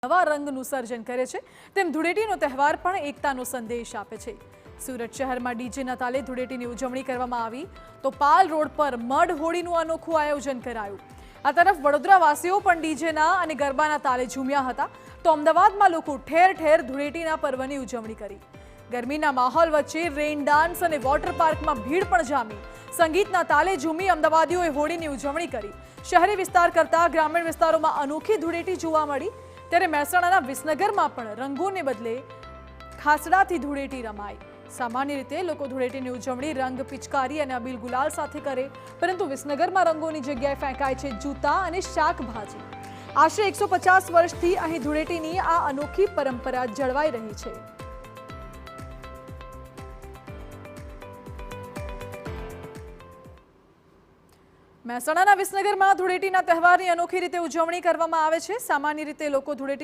નવા રંગનું સર્જન કરે છે તેમ ધૂળેટીનો તહેવાર પણ એકતાનો સંદેશ આપે છે। સુરત શહેરમાં ડીજેના તાલે ધૂળેટીની ઉજવણી કરવામાં આવી તો પાલ રોડ પર મડ હોળીનું અનોખું આયોજન કરાયું। આ તરફ વડોદરાવાસીઓ પણ ડીજેના અને ગરબાના તાલે ઝૂમ્યા હતા તો અમદાવાદમાં લોકો ઠેર ઠેર ધૂળેટીના પર્વની ઉજવણી કરી। ગરમીના માહોલ વચ્ચે રેઇન ડાન્સ અને વોટર પાર્કમાં ભીડ પણ જામી। સંગીતના તાલે ઝૂમી અમદાવાદીઓએ હોળીની ઉજવણી કરી। શહેરી વિસ્તાર કરતાં ગ્રામીણ વિસ્તારોમાં અનોખી ધૂળેટી જોવા મળી। ત્યારે મહેસાણાના વિસનગરમાં પણ રંગોને બદલે ખાસડાથી ધૂળેટી રમાઈ। સામાન્ય રીતે લોકો ધૂળેટીની ઉજવણી રંગ, પિચકારી અને અબીલ ગુલાલ સાથે કરે, પરંતુ વિસનગરમાં રંગોની જગ્યાએ ફેંકાય છે જૂતા અને શાકભાજી। આશરે 150 વર્ષથી અહીં ધૂળેટીની આ અનોખી પરંપરા જળવાઈ રહી છે। મહેસાણાના વિસનગરમાં ધૂળેટીના તહેવારની અનોખી રીતે ઉજવણી કરવામાં આવે છે। સામાન્ય રીતે લોકો ધૂળેટી